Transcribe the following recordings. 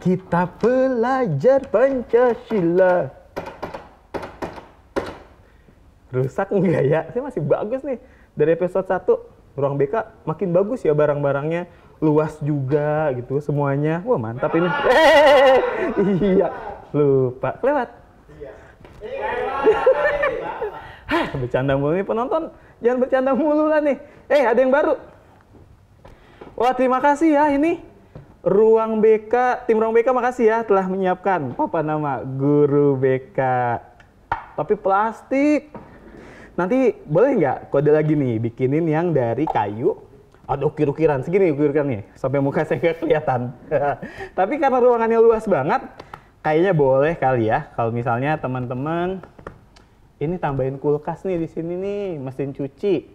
Kita belajar Pancasila. Rusak enggak ya? Saya masih bagus nih. Dari episode 1, ruang BK makin bagus ya barang-barangnya. Luas juga gitu semuanya. Wah mantap ini. Iya. Lupa. Kelewat. Hah, bercanda mulu nih penonton. Jangan bercanda mulu lah nih. Ada yang baru. Wah terima kasih ya ini. Ruang BK, tim Ruang BK makasih ya telah menyiapkan apa nama guru BK. Tapi plastik. Nanti boleh nggak kode lagi nih bikinin yang dari kayu. Ada ukir-ukiran segini ukir-ukirannya sampai muka saya nggak kelihatan. Tapi karena ruangannya luas banget, kayaknya boleh kali ya kalau misalnya teman-teman ini tambahin kulkas nih di sini nih, mesin cuci,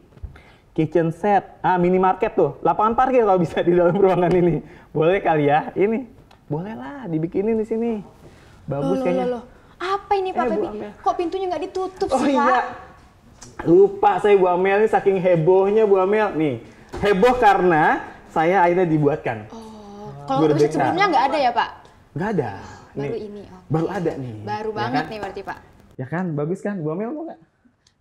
kitchen set, minimarket tuh, lapangan parkir kalau bisa di dalam ruangan ini. Boleh kali ya? Ini boleh lah dibikinin di sini. Bagus kayaknya. Loh. Apa ini Pak Pebi? Kok pintunya nggak ditutup sih Pak? Iya. Lupa saya Bu Amel ini saking hebohnya Bu Amel. Nih, heboh karena saya akhirnya dibuatkan. Kalau riset sebelumnya nggak ada ya Pak? Nggak ada. Baru ini. Baru ada nih. Baru banget nih berarti Pak. Ya kan, bagus kan? Bu Amel mau nggak?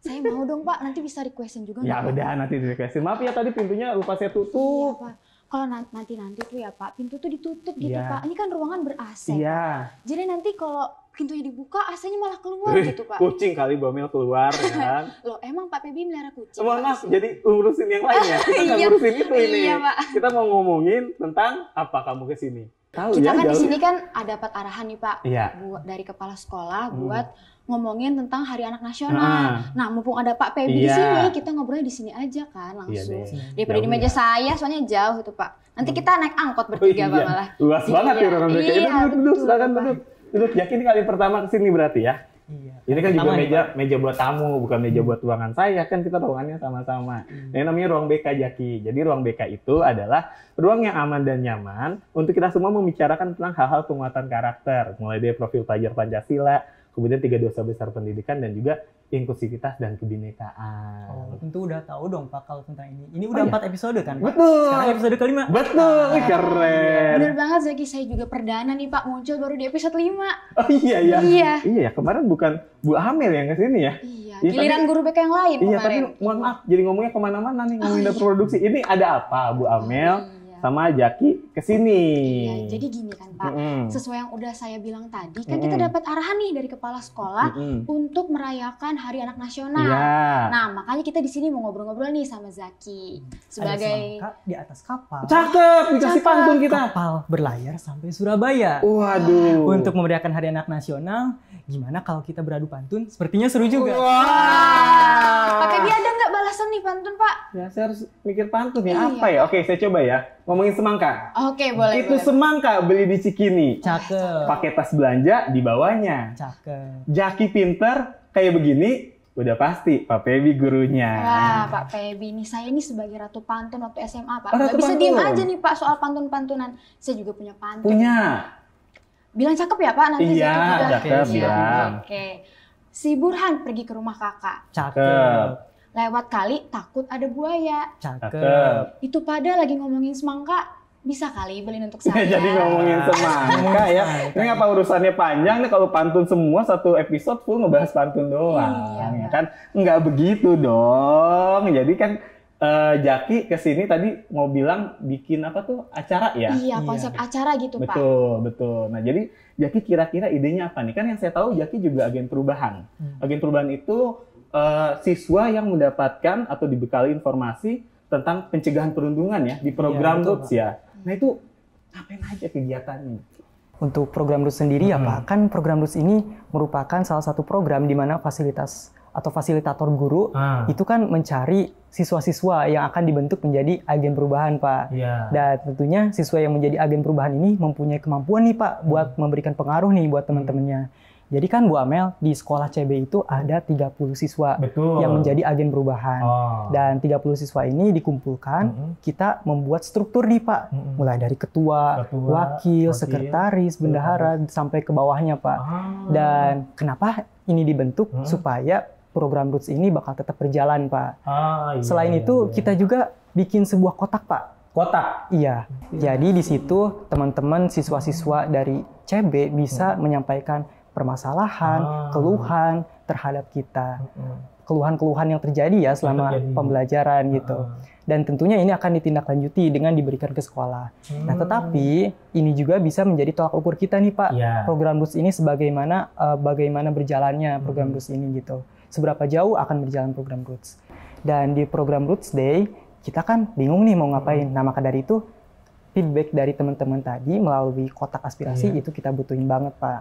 Saya mau dong Pak, nanti bisa requestin juga. Ya udah nanti di requestin. Maaf ya tadi pintunya lupa saya tutup. Iya Pak. Kalau nanti tuh ya Pak, pintu tuh ditutup gitu Pak. Ini kan ruangan ber-AC. Iya. Jadi nanti kalau pintunya dibuka, AC-nya malah keluar gitu Pak. Kucing kali Bu Amel keluar ya kan. Loh emang Pak Pebi melihara kucing? Mohon maaf, jadi ngurusin yang lain ya. Kita nggak ngurusin itu ini. Iya Pak. Kita mau ngomongin tentang apa kamu kesini. Tahu kita ya, kan di sini kan ada dapat arahan nih Pak. Iya. Dari kepala sekolah buat ngomongin tentang Hari Anak Nasional. Nah, mumpung ada Pak Pebi di sini, kita ngobrolnya di sini aja kan langsung. Daripada di meja saya, soalnya jauh itu Pak. Nanti kita naik angkot bertiga Pak malah. Luas banget ya ruangan BK. Duduk, silakan duduk. Duduk, yakin kali pertama kesini berarti ya? Iya. Ini kan juga meja buat tamu, bukan meja buat ruangan saya, kan kita ruangannya sama-sama. Ini namanya ruang BK Jaki. Jadi ruang BK itu adalah ruang yang aman dan nyaman untuk kita semua membicarakan tentang hal-hal penguatan karakter, mulai dari profil pelajar Pancasila, kemudian 3 dosa besar pendidikan dan juga inklusivitas dan kebinekaan. Oh, tentu udah tahu dong Pak kalau tentang ini. Ini udah 4 episode kan Pak? Betul. Sekarang episode kelima. Betul, keren. Bener banget Zaki, saya juga perdana nih Pak, muncul baru di episode 5. Oh iya ya. Iya. Iya, kemarin bukan Bu Amel yang kesini ya. Iya, giliran guru BK yang lain iya, kemarin. tapi mohon maaf, jadi ngomongnya kemana-mana nih, ngomongin produksi. Ini ada apa Bu Amel sama Jaki kesini? Iya, jadi gini kan Pak, sesuai yang udah saya bilang tadi, kan kita dapat arahan nih dari kepala sekolah untuk merayakan Hari Anak Nasional. Iya. Nah, makanya kita di sini mau ngobrol-ngobrol nih sama Zaki sebagai ada semangka di atas kapal. Cakep, dikasih pantun kita. Kapal berlayar sampai Surabaya. Waduh. Untuk memeriahkan Hari Anak Nasional, gimana kalau kita beradu pantun? Sepertinya seru juga. Pak Pebi ada nggak balasan nih pantun Pak? Ya, saya harus mikir pantun ya. Apa ya? Oke, saya coba ya. Ngomongin semangka. Oke, boleh. Itu semangka beli di Cikini. Cakep. Pakai tas belanja di bawahnya. Cakep. Jaki pinter kayak begini, udah pasti Pak Pebi gurunya. Wah, Pak Pebi nih, saya ini sebagai ratu pantun waktu SMA Pak. Ratu Nggak bisa pantun. diem aja nih Pak soal pantun-pantunan. Saya juga punya pantun. Punya. Bilang cakep ya Pak nanti Iya, Zaki juga. cakep bilang. Oke. Si Burhan pergi ke rumah kakak. Cakep. Lewat kali takut ada buaya. Cakep. Itu pada lagi ngomongin semangka. Bisa kali beliin untuk saya. Jadi ngomongin semangka ya. Ini apa urusannya panjang nih kalau pantun semua satu episode full ngebahas pantun doang. Iya, ya kan? Nggak begitu dong. Jadi kan Jaki kesini tadi mau bilang bikin apa tuh acara ya? Iya, konsep acara gitu Pak. Betul. Nah jadi Jaki kira-kira idenya apa nih? Kan yang saya tahu Jaki juga agen perubahan. Agen perubahan itu siswa yang mendapatkan atau dibekali informasi tentang pencegahan perundungan ya di program RUTS ya. Nah itu ngapain aja kegiatannya? Untuk program RUTS sendiri ya Pak, kan program RUTS ini merupakan salah satu program di mana fasilitas atau fasilitator guru itu kan mencari siswa-siswa yang akan dibentuk menjadi agen perubahan Pak. Dan tentunya siswa yang menjadi agen perubahan ini mempunyai kemampuan nih Pak buat memberikan pengaruh nih buat teman-temannya. Jadi kan Bu Amel di sekolah CB itu ada 30 siswa yang menjadi agen perubahan. Dan 30 siswa ini dikumpulkan, kita membuat struktur nih Pak. Mulai dari ketua, wakil, sekretaris, bendahara, sampai ke bawahnya Pak. Dan kenapa ini dibentuk? Supaya program RUTS ini bakal tetap berjalan Pak. Selain itu kita juga bikin sebuah kotak Pak. kotak. Iya. Jadi di situ teman-teman siswa-siswa dari CB bisa menyampaikan permasalahan, keluhan terhadap kita. Keluhan-keluhan yang terjadi ya selama pembelajaran gitu. Dan tentunya ini akan ditindaklanjuti dengan diberikan ke sekolah. Nah, tetapi ini juga bisa menjadi tolak ukur kita nih, Pak. Program Roots ini bagaimana berjalannya program Roots ini gitu. Seberapa jauh akan berjalan program Roots. Dan di program Roots Day, kita kan bingung nih mau ngapain. Nah, maka dari itu feedback dari teman-teman tadi melalui kotak aspirasi itu kita butuhin banget, Pak.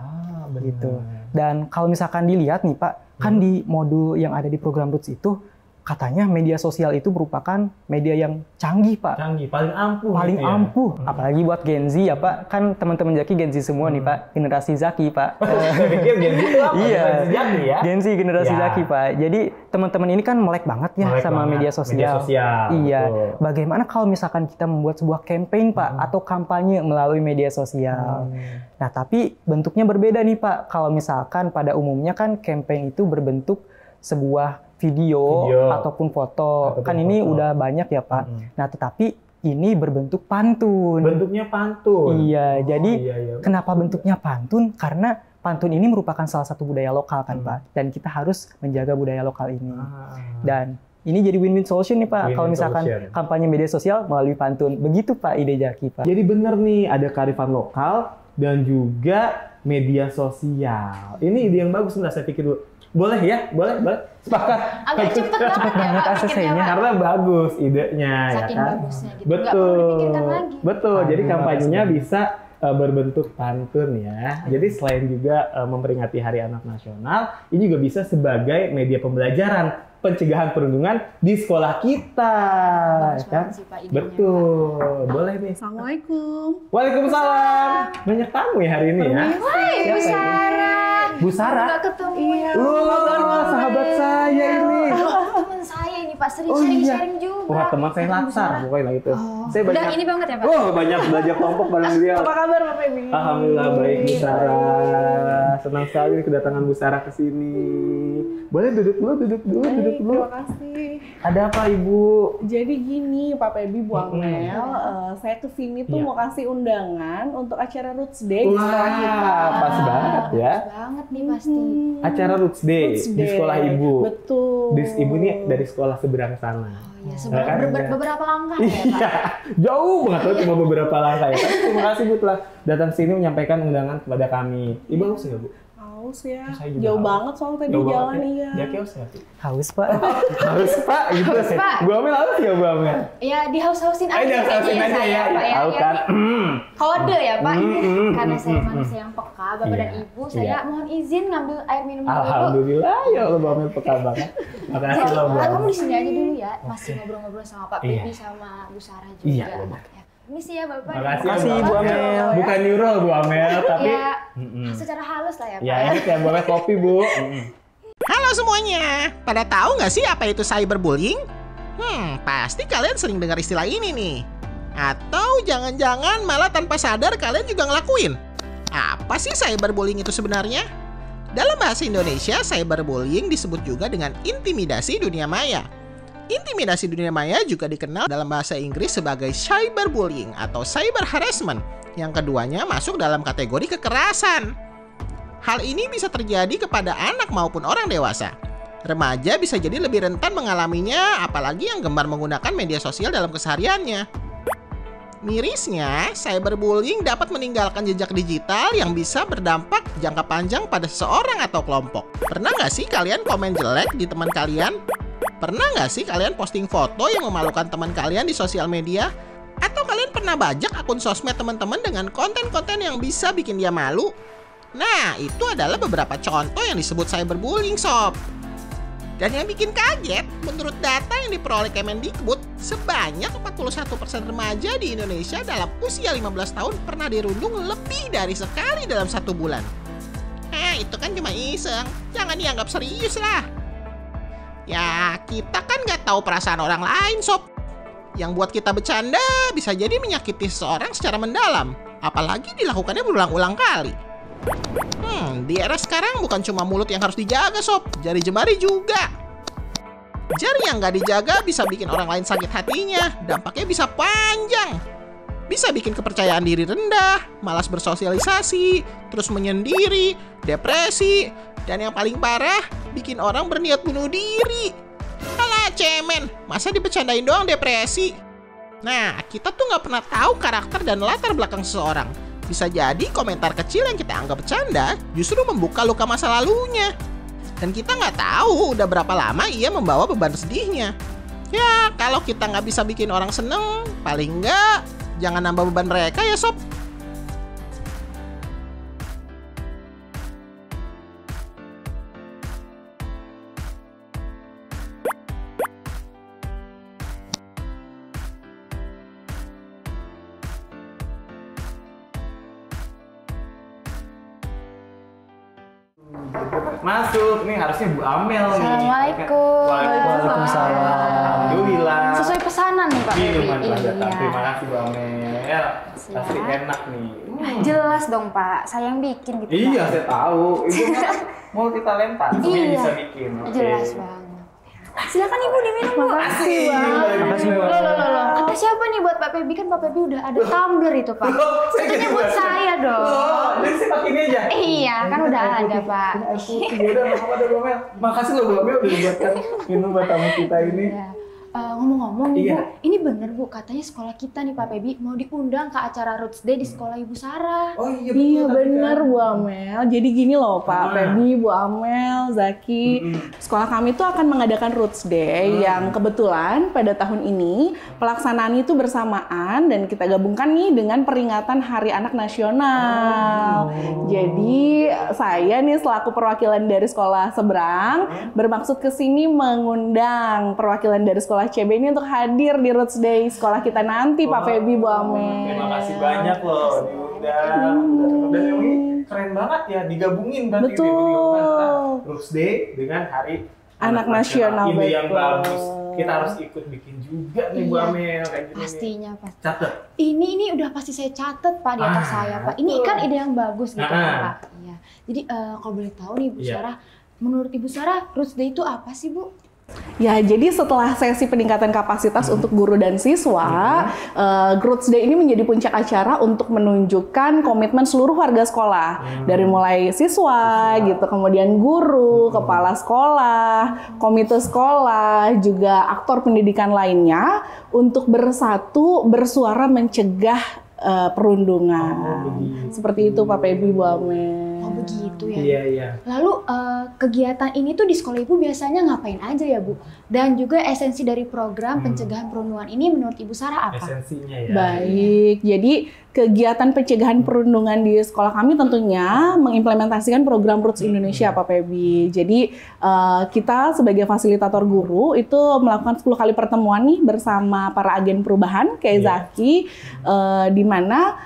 Gitu. Dan kalau misalkan dilihat nih, Pak, kan di modul yang ada di program Roots itu katanya media sosial itu merupakan media yang canggih, Pak. Canggih, paling ampuh. Paling gitu ya? ampuh. Apalagi buat Gen Z ya, Pak. Kan teman-teman Zaki Gen Z semua nih, Pak. Generasi Zaki, Pak. Saya pikir Gen Z itu apa? Iya. Zaki ya? Gen Z generasi Zaki, Pak. Jadi teman-teman ini kan melek banget ya sama media sosial. Iya. Betul. Bagaimana kalau misalkan kita membuat sebuah campaign, Pak, atau kampanye melalui media sosial. Nah, tapi bentuknya berbeda nih, Pak. Kalau misalkan pada umumnya kan campaign itu berbentuk sebuah video ataupun foto. Kan ini udah banyak ya, Pak. Nah, tetapi ini berbentuk pantun. Bentuknya pantun. Iya, jadi kenapa bentuknya pantun? Karena pantun ini merupakan salah satu budaya lokal kan, Pak. Dan kita harus menjaga budaya lokal ini. Dan ini jadi win-win solution nih, Pak. Kalau misalkan kampanye media sosial melalui pantun. Begitu, Pak, ide Zaki, Pak. Jadi bener nih, ada kearifan lokal dan juga media sosial. Ini ide yang bagus, sebentar saya pikir dulu. Boleh ya? Boleh? Sepakat? Agak cepet banget ACC-nya. Karena bagus idenya. Saking ya kan? bagusnya gitu. Betul. Nggak perlu dipikirkan lagi. Betul. Jadi kampanyenya bisa berbentuk pantun ya. Jadi selain juga memperingati Hari Anak Nasional, ini juga bisa sebagai media pembelajaran pencegahan perundungan di sekolah kita. Kan? Sih, Pak, idenya, betul. Pak. Boleh nih. Assalamualaikum. Waalaikumsalam. Banyak tamu ya hari ini ya. Hai, Bu Sarah. Bu Sarah? Nggak ketemu. Iya. Sahabat saya ini. Teman saya ini, Pak. Sering sharing juga. Wah, teman saya laksar pokoknya itu. Saya Udah banyak. ini banget ya, Pak? Banyak belajar kelompok bareng dia. Apa kabar Bapak Ebi? Alhamdulillah baik, Bu Sarah. Senang sekali kedatangan Bu Sarah ke sini. Boleh duduk dulu. Terima kasih. Ada apa, Ibu? Jadi gini, Pak Ebi, Bu Amel, saya kesini tuh mau kasih undangan untuk acara Roots Day di sekolah kita. Pas banget ya. Pas banget nih pasti. Acara Roots Day di sekolah Ibu. Betul. Ibu ini dari sekolah seberang sana. Oh iya, beberapa langkah ya, Pak? Iya, jauh banget loh, cuma beberapa langkah ya. Tapi terima kasih Bu telah datang sini menyampaikan undangan kepada kami. Ibu haus nggak, Bu? Haus ya. Saya juga Jauh haus. banget soalnya tadi Jauh jalan banget ya. Ya kios nggak sih? Haus, Pak. Haus, Pak. Gitu. Haus, Pak. Bu Amel haus ya, Bu Amel? Ya, dihaus-hausin aja. Dihaus-hausin aja ya. Pak, ya. Tahu kan? Kode ya, Pak. Karena saya manusia yang peka, Bapak dan Ibu, saya mohon izin ngambil air minum dulu. Alhamdulillah, ya Allah, Bu Amel peka banget. Makasih loh, Bu. Kamu di sini aja dulu ya, masih ngobrol-ngobrol sama Pak Pepi sama Bu Sarah juga. Iya, Ya. Misi ya, Bapak. Makasih Bu Amel. Bukan nyuruh, Bu Amel, tapi Ya, secara halus lah ya, Pak. ya ini kayak boleh kopi, Bu. Halo semuanya, pada tahu nggak sih apa itu cyberbullying? Pasti kalian sering dengar istilah ini nih. Atau jangan-jangan malah tanpa sadar kalian juga ngelakuin. Apa sih cyberbullying itu sebenarnya? Dalam bahasa Indonesia, cyberbullying disebut juga dengan intimidasi dunia maya. Intimidasi dunia maya juga dikenal dalam bahasa Inggris sebagai cyberbullying atau cyber harassment. Yang keduanya masuk dalam kategori kekerasan. Hal ini bisa terjadi kepada anak maupun orang dewasa. Remaja bisa jadi lebih rentan mengalaminya, apalagi yang gemar menggunakan media sosial dalam kesehariannya. Mirisnya, cyberbullying dapat meninggalkan jejak digital yang bisa berdampak jangka panjang pada seseorang atau kelompok. Pernah nggak sih kalian komen jelek di teman kalian? Pernah nggak sih kalian posting foto yang memalukan teman kalian di sosial media? Atau kalian pernah bajak akun sosmed teman-teman dengan konten-konten yang bisa bikin dia malu? Nah, itu adalah beberapa contoh yang disebut cyberbullying, Sob. Dan yang bikin kaget, menurut data yang diperoleh Kemendikbud, sebanyak 41% remaja di Indonesia dalam usia 15 tahun pernah dirundung lebih dari sekali dalam 1 bulan. Itu kan cuma iseng, jangan dianggap serius lah. Ya, kita kan nggak tahu perasaan orang lain, Sob. Yang buat kita bercanda bisa jadi menyakiti seseorang secara mendalam, apalagi dilakukannya berulang-ulang kali. Di era sekarang bukan cuma mulut yang harus dijaga, Sob, jari jemari juga. Jar yang nggak dijaga bisa bikin orang lain sakit hatinya. Dampaknya bisa panjang. Bisa bikin kepercayaan diri rendah, malas bersosialisasi, terus menyendiri, depresi, dan yang paling parah, bikin orang berniat bunuh diri. Alah cemen, masa dibecandain doang depresi? Nah, kita tuh nggak pernah tahu karakter dan latar belakang seseorang. Bisa jadi komentar kecil yang kita anggap bercanda justru membuka luka masa lalunya. Dan kita nggak tahu udah berapa lama ia membawa beban sedihnya. Ya, kalau kita nggak bisa bikin orang seneng, paling nggak jangan nambah beban mereka ya sob. Masuk, nih harusnya Bu Amel nih. Assalamualaikum. Waalaikumsalam. Alhamdulillah. Sesuai pesanan nih Pak Febi. Minuman Iya. datang. Terima kasih Bu Amel. Pasti enak nih. Jelas dong Pak, saya yang bikin gitu. Iya, Pak. saya tahu. Ibu kan multi talenta. Semuanya Iya. bisa bikin. Oke. Jelas banget. Silakan Ibu diminum Bu. Makasih banget. Makasih Bu. Loh. Kata siapa nih buat Pak Febi? Kan Pak Febi udah ada tumbler itu Pak. Tentunya buat saya dong. Oh, jadi saya pakai ini aja. Iya, kan udah ada Pak. Udah, apa ada Bu Amel. Makasih loh Bu Amel udah dibuatkan minum buat tamu kita ini. Ya. Ngomong-ngomong nih Iya. Bu, ini bener Bu, katanya sekolah kita nih Pak Febi mau diundang ke acara Roots Day di sekolah Ibu Sarah. Oh iya Iya betul, bener kan. Bu Amel. Jadi gini loh Pak Febi, Bu Amel, Zaki. Sekolah kami tuh akan mengadakan Roots Day yang kebetulan pada tahun ini pelaksanaan itu bersamaan dan kita gabungkan nih dengan peringatan Hari Anak Nasional. Jadi saya nih selaku perwakilan dari sekolah seberang bermaksud ke sini mengundang perwakilan dari sekolah CB ini untuk hadir di Roots Day sekolah kita nanti Pak Febi, Bu Amel. Terima kasih banyak loh diundang. Dan ini keren banget ya digabungin berarti Betul. Roots Day dengan Hari Anak Nasional, Ini yang betul. bagus. Kita harus ikut bikin juga nih Bu Iya. Amel kayak gini. Pastinya Pak. Catat. Ini udah pasti saya catat Pak di atas saya Pak. Ini kan ide yang bagus gitu Ah. Pak. Iya. Jadi kalau boleh tahu nih Bu Iya. Sarah, menurut Ibu Sarah Roots Day itu apa sih Bu? Ya, jadi setelah sesi peningkatan kapasitas untuk guru dan siswa, Roots Day ini menjadi puncak acara untuk menunjukkan komitmen seluruh warga sekolah. Dari mulai siswa, gitu, kemudian guru, kepala sekolah, komite sekolah, juga aktor pendidikan lainnya untuk bersatu bersuara mencegah perundungan. Seperti itu Pak Febi, Bu Amel. Oh begitu ya. Iya, iya. Lalu kegiatan ini tuh di sekolah Ibu biasanya ngapain aja ya Bu? Dan juga esensi dari program pencegahan perundungan ini menurut Ibu Sarah apa? Esensinya ya. Baik, jadi kegiatan pencegahan perundungan di sekolah kami tentunya mengimplementasikan program Roots Indonesia Pak Febi. Jadi kita sebagai fasilitator guru itu melakukan 10 kali pertemuan nih bersama para agen perubahan kayak Zaki, di mana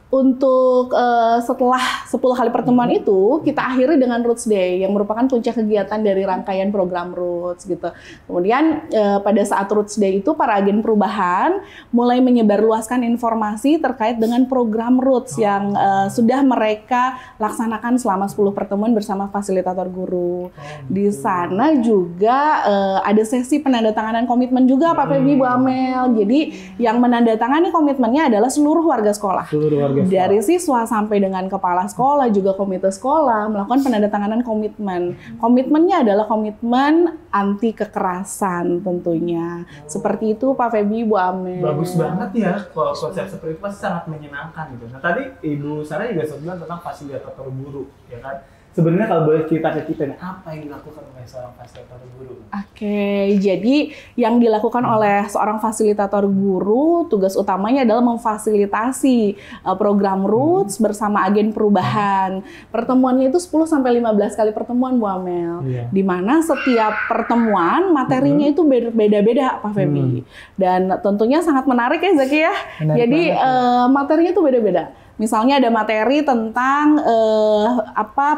untuk setelah 10 kali pertemuan itu kita akhiri dengan Roots Day yang merupakan puncak kegiatan dari rangkaian program Roots gitu. Kemudian pada saat Roots Day itu para agen perubahan mulai menyebarluaskan informasi terkait dengan program Roots yang sudah mereka laksanakan selama 10 pertemuan bersama fasilitator guru. Di sana juga ada sesi penandatanganan komitmen juga Pak Febi, Bu Amel. Jadi yang menandatangani komitmennya adalah seluruh warga sekolah. Seluruh warga Dari siswa sampai dengan kepala sekolah, juga komite sekolah melakukan penandatanganan komitmen. Komitmennya adalah komitmen anti kekerasan tentunya. Seperti itu Pak Febi, Bu Amel. Bagus banget ya, kalau konsep seperti itu pasti sangat menyenangkan gitu. Nah tadi Ibu Sarah juga sempat bilang tentang fasilitator guru, ya kan? Sebenarnya kalau boleh cerita ke kita nih, apa yang dilakukan oleh seorang fasilitator guru? Oke, jadi yang dilakukan oleh seorang fasilitator guru, tugas utamanya adalah memfasilitasi program Roots bersama agen perubahan. Pertemuannya itu 10-15 kali pertemuan, Bu Amel. Di mana setiap pertemuan materinya itu beda-beda, Pak Febi. Dan tentunya sangat menarik ya, Zaki ya. Menarik Jadi banget, materinya itu beda-beda. Misalnya ada materi tentang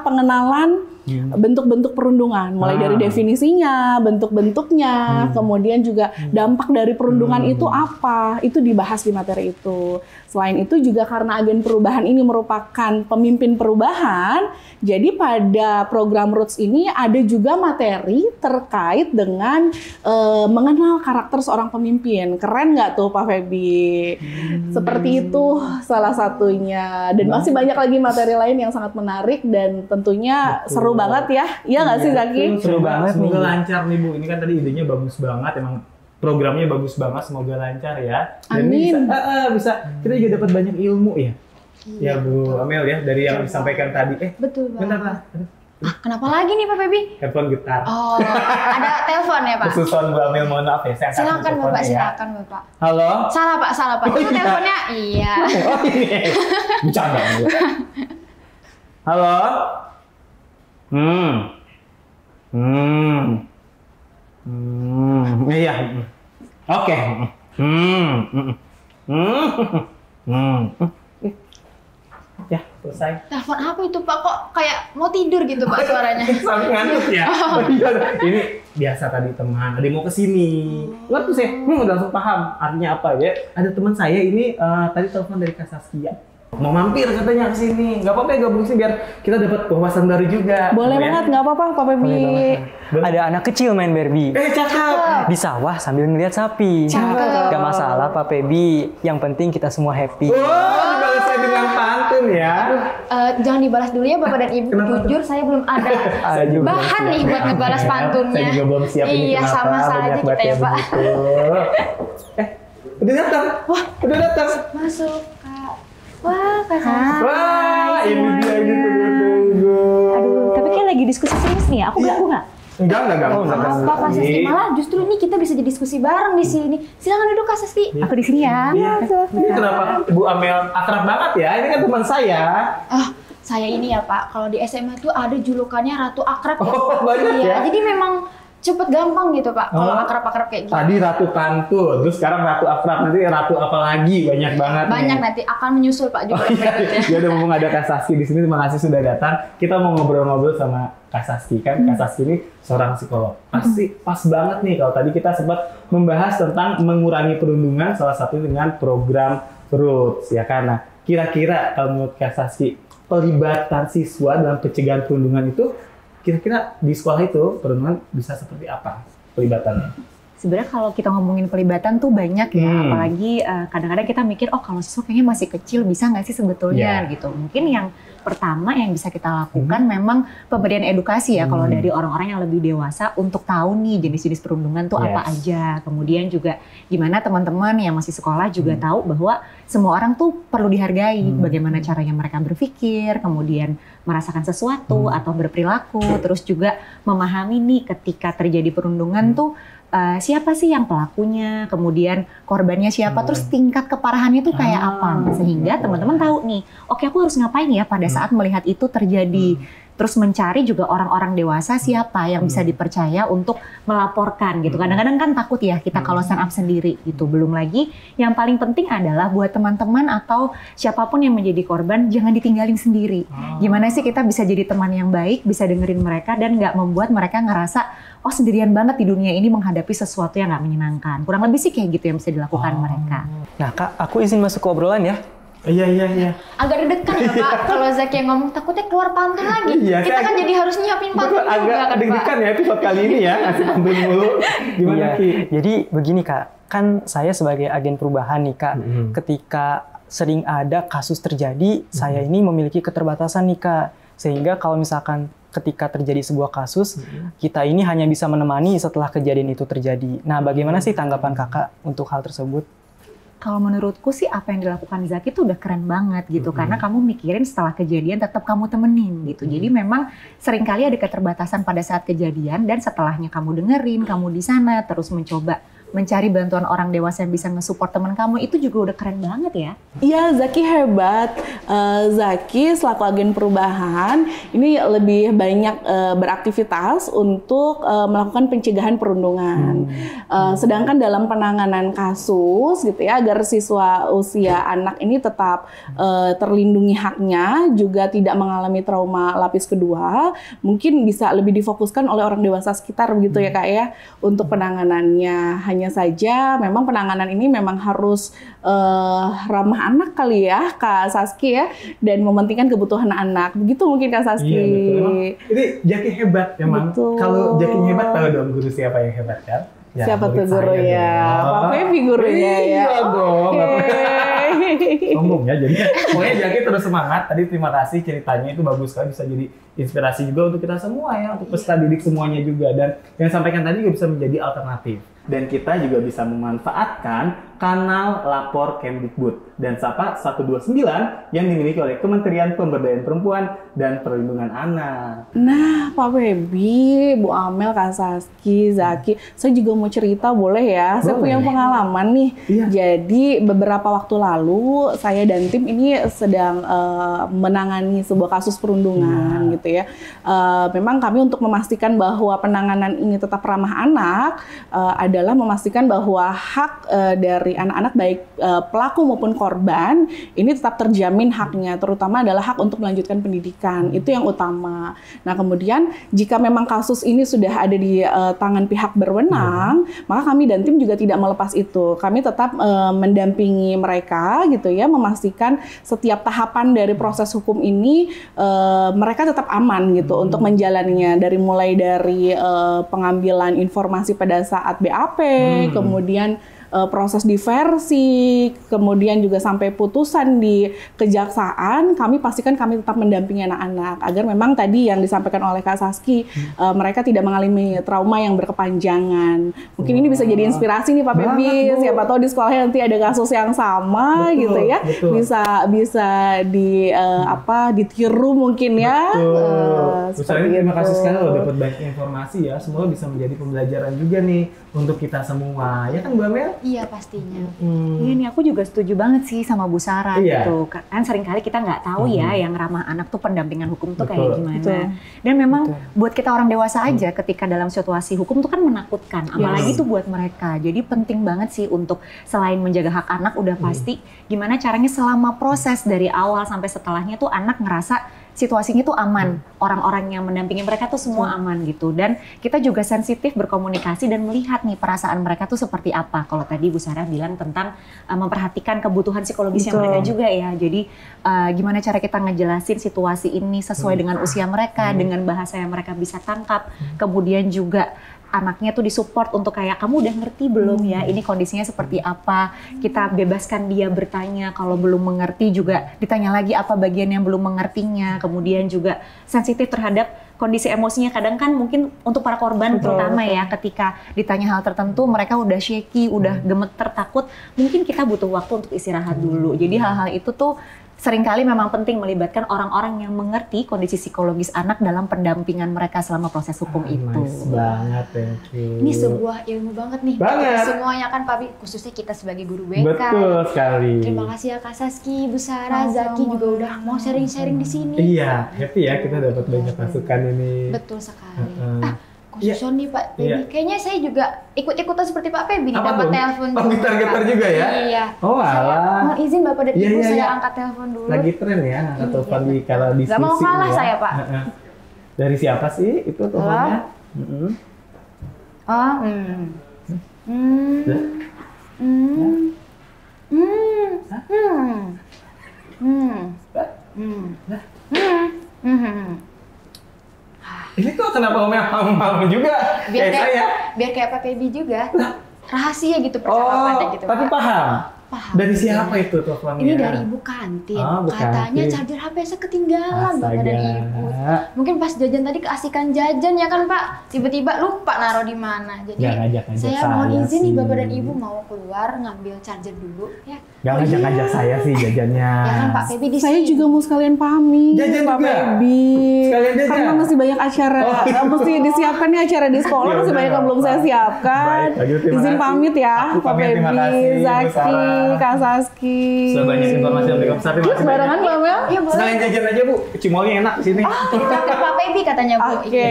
pengenalan bentuk-bentuk perundungan, mulai dari definisinya, bentuk-bentuknya, kemudian juga dampak dari perundungan itu apa, itu dibahas di materi itu. Selain itu juga karena agen perubahan ini merupakan pemimpin perubahan, jadi pada program Roots ini ada juga materi terkait dengan mengenal karakter seorang pemimpin. Keren nggak tuh Pak Feby? Seperti itu salah satunya. Dan masih banyak lagi materi lain yang sangat menarik dan tentunya seru banget ya. Iya nggak sih Zaki? Seru banget. Semoga lancar nih Bu. Ini kan tadi idenya bagus banget. Emang programnya bagus banget. Semoga lancar ya. Dan amin. Bisa kita juga dapat banyak ilmu ya. Ya Bu Amel ya dari yang disampaikan tadi. Betul banget. Bentar lah. Kenapa lagi nih Pak Feby? Handphone getar. Oh, ada telepon ya Pak? Khususon Bu Amel, mohon maaf ya. Silakan Bapak, silakan Bapak. Halo? Salah Pak. Itu teleponnya, iya. Oh ini, bercanda. Halo? Iya. Oke. Ya, selesai. Telepon apa itu Pak? Kok kayak mau tidur gitu Pak suaranya? Sampai ngantuk ya. Ini biasa tadi teman, ada yang mau kesini. Lalu saya udah langsung paham artinya apa ya. Ada teman saya ini tadi telepon dari Kak Saskia. Mau mampir katanya ke sini. Enggak apa-apa ya gabung sini biar kita dapat wawasan baru juga. Boleh banget, nggak apa-apa Pak Feby. Ada anak kecil main Barbie. Cakep. Di sawah sambil ngeliat sapi. Cakep. Gak masalah Pak Feby. Yang penting kita semua happy. Dibalas saya dengan pantun ya. Jangan dibalas dulu ya Bapak dan Ibu. Jujur saya belum ada bahan nih buat ngebalas pantunnya. Saya juga belum siap ini. Iya, sama saja kita ya Pak. Udah datang. Wah, udah datang. Masuk Kak. Wah, Kak Saskia. Wah, ini dia gitu tunggu. Aduh, tapi kayak lagi diskusi serius nih. Aku ganggu nggak? Enggak. Apa Kak Saskia? Malah justru ini kita bisa jadi diskusi bareng di sini. Silakan duduk Kak Saskia. Aku di sini ya. Ini kenapa Bu Amel akrab banget ya? Ini kan teman saya. Saya ini ya Pak, kalau di SMA tuh ada julukannya Ratu Akrab ya. Oh, banyak ya? Jadi memang cepet gampang gitu Pak, kalau akrab-akrab kayak gitu. Tadi Ratu Pantun, terus sekarang Ratu Akrab, nanti Ratu apa lagi? Banyak banget. Banyak nanti akan menyusul Pak juga. Ya udah mumpung ada Kak Saskia di sini, terima kasih sudah datang. Kita mau ngobrol-ngobrol sama Kak Saskia kan. Kak Saskia ini seorang psikolog. Pasti pas banget nih kalau tadi kita sempat membahas tentang mengurangi perundungan, salah satu dengan program Roots ya kan. Nah, kira-kira kalau menurut Kak Saskia pelibatan siswa dalam pencegahan perundungan itu kira-kira di sekolah itu perundungan bisa seperti apa pelibatannya? Sebenarnya kalau kita ngomongin pelibatan tuh banyak ya, apalagi kadang-kadang kita mikir, oh kalau siswa kayaknya masih kecil bisa nggak sih sebetulnya gitu. Mungkin yang pertama yang bisa kita lakukan memang pemberian edukasi ya kalau dari orang-orang yang lebih dewasa untuk tahu nih jenis-jenis perundungan tuh apa aja. Kemudian juga gimana teman-teman yang masih sekolah juga tahu bahwa semua orang tuh perlu dihargai, bagaimana caranya mereka berpikir, kemudian merasakan sesuatu atau berperilaku, terus juga memahami nih ketika terjadi perundungan tuh siapa sih yang pelakunya, kemudian korbannya siapa, terus tingkat keparahannya itu kayak apa, sehingga teman-teman tahu nih, oke aku harus ngapain ya pada saat melihat itu terjadi. Terus mencari juga orang-orang dewasa siapa yang bisa dipercaya untuk melaporkan gitu. Kadang-kadang kan takut ya kita kalau stand up sendiri gitu. Belum lagi yang paling penting adalah buat teman-teman atau siapapun yang menjadi korban jangan ditinggalin sendiri. Gimana sih kita bisa jadi teman yang baik, bisa dengerin mereka dan nggak membuat mereka ngerasa oh sendirian banget di dunia ini menghadapi sesuatu yang nggak menyenangkan. Kurang lebih sih kayak gitu yang bisa dilakukan mereka. Nah Kak, aku izin masuk ke obrolan ya. Iya. Agak deg-degan ya Pak, kalau Zaki yang ngomong takutnya keluar pantun lagi. Iya, kita kan jadi harus nyiapin pantun juga agak kan Pak. deg-degan ya episode kali ini ya, ngasih pantun mulu. Gimana Ki? Jadi begini Kak, kan saya sebagai agen perubahan nih Kak, ketika sering ada kasus terjadi, saya ini memiliki keterbatasan nih Kak. Sehingga kalau misalkan ketika terjadi sebuah kasus, kita ini hanya bisa menemani setelah kejadian itu terjadi. Nah, bagaimana sih tanggapan Kakak untuk hal tersebut? Kalau menurutku sih apa yang dilakukan Zaki itu udah keren banget gitu. Karena kamu mikirin setelah kejadian tetap kamu temenin gitu. Jadi memang seringkali ada keterbatasan pada saat kejadian dan setelahnya kamu dengerin, kamu di sana terus mencoba mencari bantuan orang dewasa yang bisa nge-support teman kamu, itu juga udah keren banget ya. Iya, Zaki hebat. Zaki selaku agen perubahan ini lebih banyak beraktivitas untuk melakukan pencegahan perundungan. Sedangkan dalam penanganan kasus gitu ya, agar siswa usia anak ini tetap terlindungi haknya, juga tidak mengalami trauma lapis kedua, mungkin bisa lebih difokuskan oleh orang dewasa sekitar begitu ya Kak ya, untuk penanganannya. Hanya saja memang penanganan ini memang harus ramah anak kali ya Kak Saski ya, dan mementingkan kebutuhan anak. Begitu mungkin Kak Saski. Iya betul. Ini Jaki hebat memang. Kalau Jaki hebat, tahu dong guru siapa yang hebat kan? Ya, siapa tuh gurunya? Pak Feby gurunya ya. Iya dong. Okay. Sombong ya jadi. Pokoknya Jaki terus semangat. Tadi terima kasih ceritanya, itu bagus sekali, bisa jadi inspirasi juga untuk kita semua ya, untuk peserta didik semuanya juga, dan yang sampaikan tadi juga bisa menjadi alternatif. Dan kita juga bisa memanfaatkan kanal lapor Kemdikbud dan Sapa 129 yang dimiliki oleh Kementerian Pemberdayaan Perempuan dan Perlindungan Anak. Nah, Pak Feby, Bu Amel, Kak Saski, Zaki, saya juga mau cerita boleh ya? Boleh. Saya punya pengalaman nih. Iya. Jadi beberapa waktu lalu saya dan tim ini sedang menangani sebuah kasus perundungan gitu ya. Memang kami untuk memastikan bahwa penanganan ini tetap ramah anak adalah memastikan bahwa hak dari anak-anak baik pelaku maupun korban ini tetap terjamin haknya, terutama adalah hak untuk melanjutkan pendidikan. Itu yang utama. Nah, kemudian jika memang kasus ini sudah ada di tangan pihak berwenang, maka kami dan tim juga tidak melepas itu. Kami tetap mendampingi mereka gitu ya, memastikan setiap tahapan dari proses hukum ini mereka tetap aman gitu untuk menjalaninya, dari mulai dari pengambilan informasi pada saat BAP, kemudian proses diversi, kemudian juga sampai putusan di kejaksaan, kami pastikan kami tetap mendampingi anak-anak agar memang tadi yang disampaikan oleh Kak Saski, mereka tidak mengalami trauma yang berkepanjangan. Mungkin ini bisa jadi inspirasi nih Pak Feby, siapa tahu di sekolahnya nanti ada kasus yang sama gitu ya, bisa ditiru mungkin ya. Terima kasih sekali loh dapat banyak informasi ya, semoga bisa menjadi pembelajaran juga nih untuk kita semua, ya kan Bu Amel? Iya pastinya. Iya nih, aku juga setuju banget sih sama Bu Sarah gitu. Kan seringkali kita nggak tahu ya yang ramah anak tuh pendampingan hukum tuh kayak gimana. Dan memang buat kita orang dewasa aja ketika dalam situasi hukum tuh kan menakutkan. Apalagi tuh buat mereka. Jadi penting banget sih untuk selain menjaga hak anak udah pasti, gimana caranya selama proses dari awal sampai setelahnya tuh anak ngerasa situasinya tuh aman, orang-orang yang mendampingi mereka tuh semua aman gitu, dan kita juga sensitif berkomunikasi dan melihat nih perasaan mereka tuh seperti apa. Kalau tadi Bu Sarah bilang tentang memperhatikan kebutuhan psikologisnya mereka juga ya, jadi gimana cara kita ngejelasin situasi ini sesuai dengan usia mereka, dengan bahasa yang mereka bisa tangkap, kemudian juga anaknya tuh disupport untuk kayak, kamu udah ngerti belum ya ini kondisinya seperti apa, kita bebaskan dia bertanya, kalau belum mengerti juga ditanya lagi apa bagian yang belum mengertinya, kemudian juga sensitif terhadap kondisi emosinya. Kadang kan mungkin untuk para korban terutama ya, ketika ditanya hal tertentu mereka udah shaky, udah gemeter, takut, mungkin kita butuh waktu untuk istirahat dulu. Jadi hal-hal itu tuh seringkali memang penting melibatkan orang-orang yang mengerti kondisi psikologis anak dalam pendampingan mereka selama proses hukum itu. Nice banget, thank you. Ini sebuah ilmu banget nih. Banget. Semuanya kan Pak Bi, khususnya kita sebagai guru BK. Betul sekali. Terima kasih ya Kak Saski, Bu Sarah, Zaki juga udah mau sharing-sharing di sini. Iya, happy ya kita dapat banyak masukan ini. Betul sekali. Khususnya nih Pak Feby, kayaknya saya juga ikut-ikutan seperti Pak Feby nih, dapat telepon juga. Gitar-gitar juga ya? Iya. Oh alah. Mau izin Bapak dan Ibu, saya angkat telepon dulu. Lagi tren ya, atau telepon di kalau diskusi. Gak mau kalah saya Pak. Dari siapa sih itu teleponnya? Ini tuh kenapa ngomong juga? Biar kayak Pak Feby juga. Rahasia gitu percakapannya gitu. Tapi Pak. paham. Paham. Dari siapa itu teleponnya? Ini dari ibu kantin. Katanya charger HP saya ketinggalan Bapak dan Ibu. Mungkin pas jajan tadi keasikan jajan ya kan Pak. Tiba-tiba lupa naruh di mana. Jadi saya mohon izin nih Bapak dan Ibu mau keluar ngambil charger dulu ya. Gak ngajak-ngajak saya sih jajannya. Ya kan Pak Febi di sini. Saya juga mau sekalian pamit. Jajan Pak juga? Febi. Sekalian jajan? Karena masih banyak acara. Mesti disiapkan nih acara di sekolah. Masih banyak yang belum saya siapkan. Izin pamit ya Pak Febi, Zaki, Kak Saski. Sudah banyak informasi yang berikan besar. Barengan Bu Amel? Iya boleh. Sekalian jajan aja Bu, cimolnya enak di sini. Ke Pak Febi katanya Bu. Oke.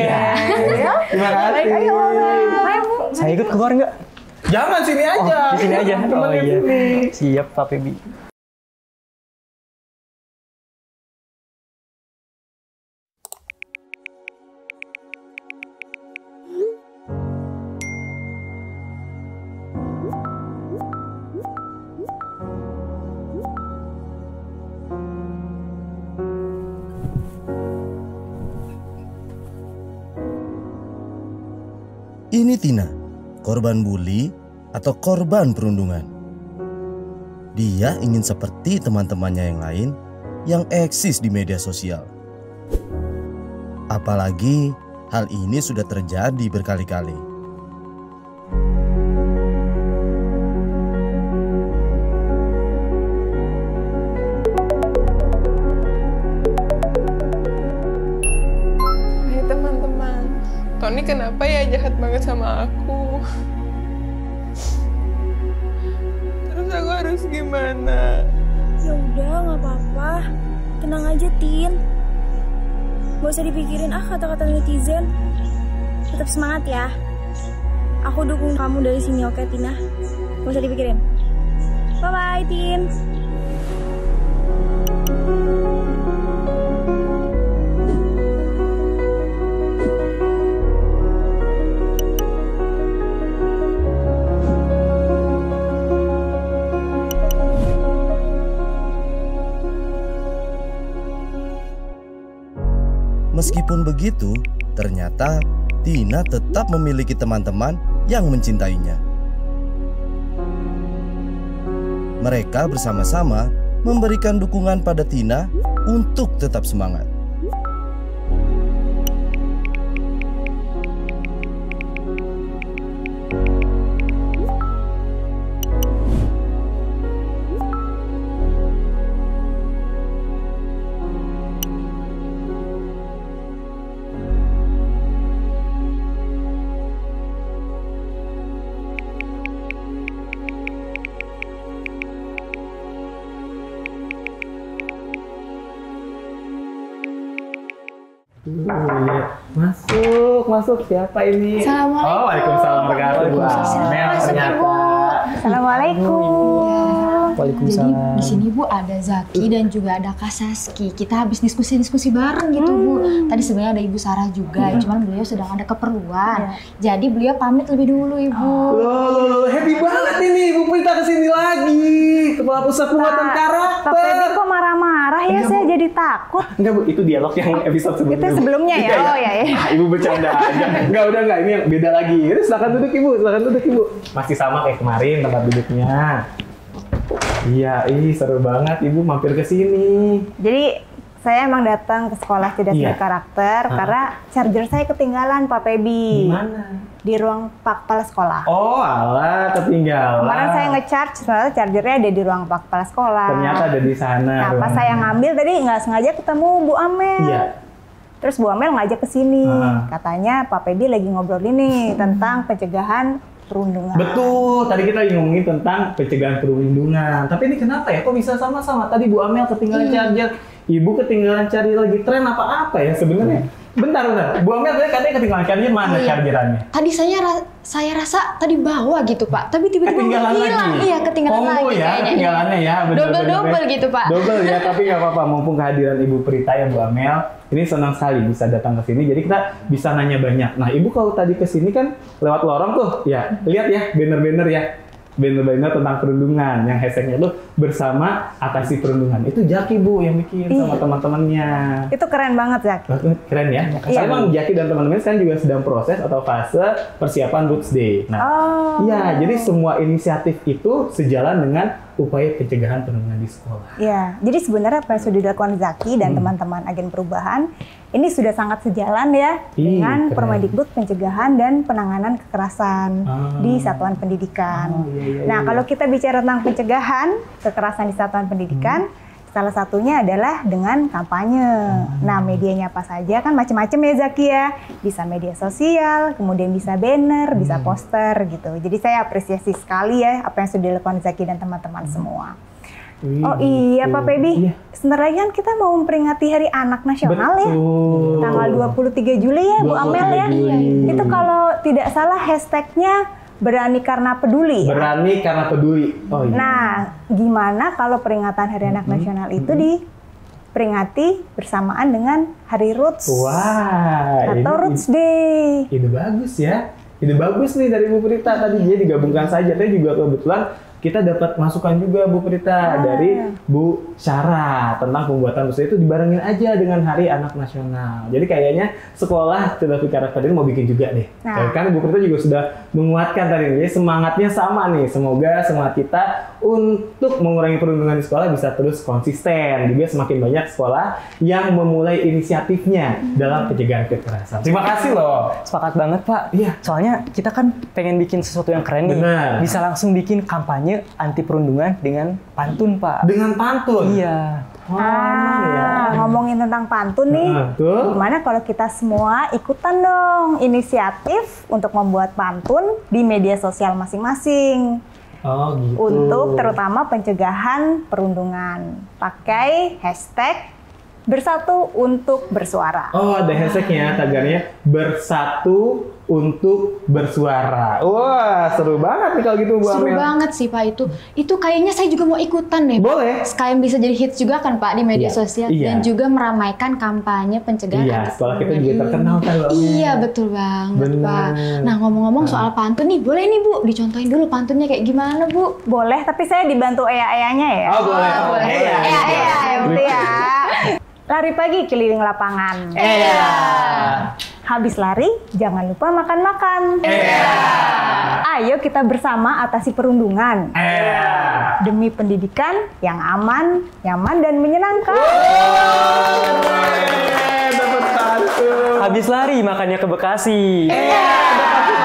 Terima kasih. Baik, ayo Amel. Saya ikut keluar nggak? Jangan sini aja. Di sini aja. Oh Temenin iya. sini. Siap Pak Febi. Ini Tina, korban bully atau korban perundungan. Dia ingin seperti teman-temannya yang lain yang eksis di media sosial. Apalagi hal ini sudah terjadi berkali-kali. Hai teman-teman, Tony kenapa ya jahat banget sama aku? Terus aku harus gimana? Ya udah, nggak apa-apa. Tenang aja, Tin. Gak usah dipikirin kata-kata netizen. Tetap semangat ya. Aku dukung kamu dari sini, oke Tina? Gak usah dipikirin. Bye-bye, Tin. Meskipun begitu, ternyata Tina tetap memiliki teman-teman yang mencintainya. Mereka bersama-sama memberikan dukungan pada Tina untuk tetap semangat. Masuk. Siapa ini? Assalamualaikum. Oh, waalaikumsalam warahmatullahi wabarakatuh. Ternyata. Assalamualaikum. Jadi di sini Bu ada Zaki dan juga ada Kak Saski. Kita habis diskusi bareng gitu Bu. Tadi sebenarnya ada Ibu Sarah juga, cuman beliau sedang ada keperluan. Jadi beliau pamit lebih dulu Ibu. Loh, happy banget ini Ibu Prita kesini lagi. Kepala Pusat Penguatan Karakter. Pak Febi kok marah-marah ya? Saya jadi takut. Enggak Bu, itu dialog yang episode sebelumnya. Itu sebelumnya ya? Iya. Oh ya. Ibu bercanda aja. Enggak, ini yang beda lagi. Ini silakan duduk Ibu. Masih sama kayak kemarin tempat duduknya. Iya, seru banget Ibu mampir ke sini. Jadi saya emang datang ke sekolah cerdas berkarakter karena charger saya ketinggalan Pak Febi. Di mana? Di ruang Pak Kepala Sekolah. Oh, alah, ketinggalan. Kemarin saya nge-charge, ternyata chargernya ada di ruang Pak Kepala Sekolah. Ternyata ada di sana. Nah, pas saya ngambil tadi nggak sengaja ketemu Bu Amel. Iya. Terus Bu Amel ngajak ke sini. Katanya Pak Febi lagi ngobrol ini tentang pencegahan perundungan. Betul, tadi kita lagi ngomongin tentang pencegahan perundungan. Tapi ini kenapa ya? Kok bisa sama-sama? Tadi Bu Amel ketinggalan charger, Ibu ketinggalan charger lagi tren apa ya sebenarnya? Bentar. Bu Amel tadi katanya ketinggalan charger, mana chargerannya? Tadi saya rasa tadi bawa gitu Pak, tapi tiba-tiba ketinggalan hilang. lagi. Iya, ketinggalan lagi ya, kayaknya. ketinggalannya ya. Double gitu Pak. Double ya, tapi nggak apa-apa. Mumpung kehadiran Ibu Prita ya Bu Amel, ini senang sekali bisa datang ke sini. Jadi kita bisa nanya banyak. Nah Ibu kalau tadi ke sini kan lewat lorong tuh, ya lihat ya banner-banner ya. Banner-banner tentang perundungan yang hashtagnya tuh bersama atasi perundungan. Itu Jaki Bu yang bikin sama teman-temannya. Itu keren banget Zaki. Keren ya. Iya. Emang Jaki dan teman-teman sekarang juga sedang proses atau fase persiapan Roots Day. Nah, iya jadi semua inisiatif itu sejalan dengan upaya pencegahan perundungan di sekolah? Ya, jadi sebenarnya apa yang sudah dilakukan Zaki dan teman-teman agen perubahan ini sudah sangat sejalan ya dengan Permendikbud pencegahan dan penanganan kekerasan di satuan pendidikan. Nah, kalau kita bicara tentang pencegahan kekerasan di satuan pendidikan, salah satunya adalah dengan kampanye. Nah, medianya apa saja kan macam-macam ya Zaki ya. Bisa media sosial, kemudian bisa banner, bisa poster gitu. Jadi saya apresiasi sekali ya apa yang sudah dilakukan Zaki dan teman-teman semua. Oh iya Pak Pebi, sebentar lagi kan kita mau memperingati Hari Anak Nasional ya. Tanggal 23 Juli ya Bu Amel ya. Itu kalau tidak salah hashtagnya Berani Karena Peduli. Berani Karena Peduli. Oh, iya. Nah, gimana kalau peringatan Hari Anak Nasional itu diperingati bersamaan dengan Hari Roots? Wah, atau Roots Day. Ide bagus ya. Ide bagus nih dari Bu Prita tadi, dia digabungkan saja. Tapi juga kebetulan kita dapat masukan juga Bu Prita dari Bu Syara tentang pembuatan rusa itu dibarengin aja dengan Hari Anak Nasional. Jadi kayaknya sekolah Telafi Karakter ini mau bikin juga deh. Kan Bu Prita juga sudah menguatkan tadi, jadi semangatnya sama nih. Semoga semangat kita untuk mengurangi perundungan di sekolah bisa terus konsisten. Juga semakin banyak sekolah yang memulai inisiatifnya dalam pencegahan kekerasan. Terima kasih loh. Sepakat banget Pak. Iya. Soalnya kita kan pengen bikin sesuatu yang keren nih. Bisa langsung bikin kampanye anti perundungan dengan pantun Pak. Dengan pantun? Iya. Ngomongin tentang pantun nih, gimana kalau kita semua ikutan dong inisiatif untuk membuat pantun di media sosial masing-masing. Oh gitu. Untuk terutama pencegahan perundungan. Pakai hashtag Bersatu untuk Bersuara. Oh, ada hashtagnya, tagarnya Bersatu untuk Bersuara. Wah, seru banget nih kalau gitu Bu Amel. Seru banget sih Pak itu. Itu kayaknya saya juga mau ikutan deh. Boleh. Sekalian bisa jadi hits juga kan Pak di media sosial. Dan juga meramaikan kampanye pencegahan. Iya, sekolah kita juga terkenal kan Bu Amel. Iya, betul banget Pak. Nah, ngomong-ngomong soal pantun nih, boleh nih Bu, dicontohin dulu pantunnya kayak gimana Bu? Boleh, tapi saya dibantu Ea-Eanya ya. Oh, boleh. Ea-Ea, ya. Lari pagi keliling lapangan. Habis lari, jangan lupa makan-makan. Ayo kita bersama atasi perundungan. Demi pendidikan yang aman, nyaman, dan menyenangkan. Habis lari makanya ke Bekasi.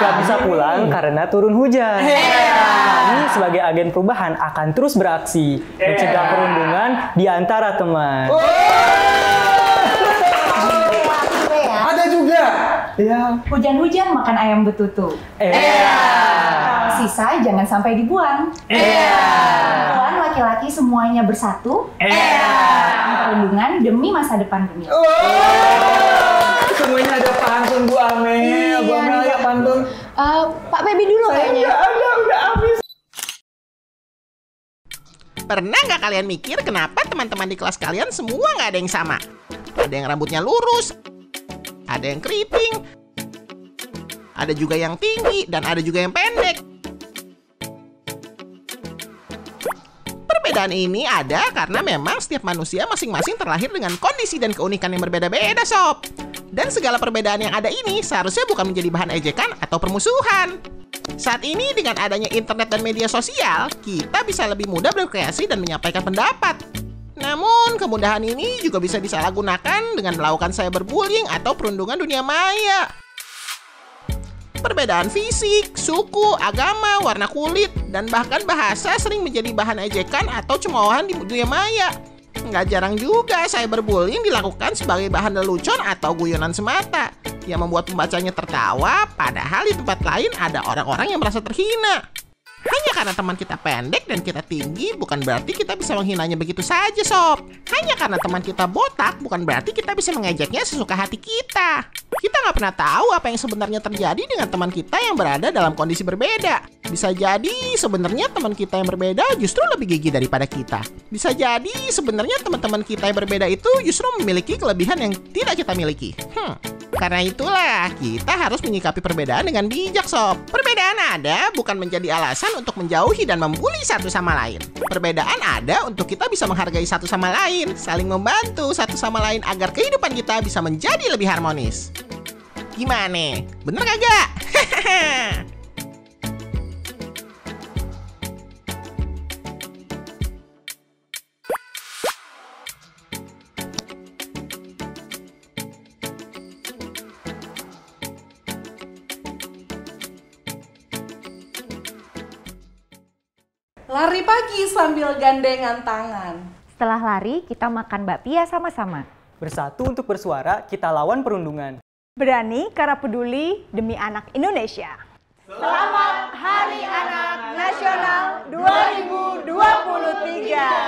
Gak bisa pulang karena turun hujan. Kami sebagai agen perubahan akan terus beraksi mencegah perundungan di antara teman. Ada juga. Hujan-hujan makan ayam betutu. Kalau sisa jangan sampai dibuang. Perempuan laki-laki semuanya bersatu. Perundungan demi masa depan dunia. Semuanya ada pantun Bu Amel. Bu Amel ya pantun. Pak Pebi dulu kayaknya. Udah habis. Pernah nggak kalian mikir kenapa teman-teman di kelas kalian semua nggak ada yang sama? Ada yang rambutnya lurus, ada yang keriting, ada juga yang tinggi, dan ada juga yang pendek. Perbedaan ini ada karena memang setiap manusia masing-masing terlahir dengan kondisi dan keunikan yang berbeda-beda, Sob. Dan segala perbedaan yang ada ini seharusnya bukan menjadi bahan ejekan atau permusuhan. Saat ini dengan adanya internet dan media sosial, kita bisa lebih mudah berkreasi dan menyampaikan pendapat. Namun, kemudahan ini juga bisa disalahgunakan dengan melakukan cyberbullying atau perundungan dunia maya. Perbedaan fisik, suku, agama, warna kulit, dan bahkan bahasa sering menjadi bahan ejekan atau cemoohan di dunia maya. Nggak jarang juga cyberbullying dilakukan sebagai bahan lelucon atau guyonan semata yang membuat pembacanya tertawa, padahal di tempat lain ada orang-orang yang merasa terhina. Hanya karena teman kita pendek dan kita tinggi, bukan berarti kita bisa menghinanya begitu saja, Sob. Hanya karena teman kita botak, bukan berarti kita bisa mengejeknya sesuka hati kita. Kita nggak pernah tahu apa yang sebenarnya terjadi dengan teman kita yang berada dalam kondisi berbeda. Bisa jadi sebenarnya teman kita yang berbeda justru lebih gigih daripada kita. Bisa jadi sebenarnya teman-teman kita yang berbeda itu justru memiliki kelebihan yang tidak kita miliki. Karena itulah, kita harus menyikapi perbedaan dengan bijak, Sob. Perbedaan ada bukan menjadi alasan untuk menjauhi dan membuli satu sama lain. Perbedaan ada untuk kita bisa menghargai satu sama lain, saling membantu satu sama lain agar kehidupan kita bisa menjadi lebih harmonis. Gimana? Bener kagak? Lari pagi sambil gandengan tangan. Setelah lari, kita makan bakpia sama-sama. Bersatu untuk bersuara, kita lawan perundungan. Berani karena peduli demi anak Indonesia. Selamat Hari Anak Nasional 2023.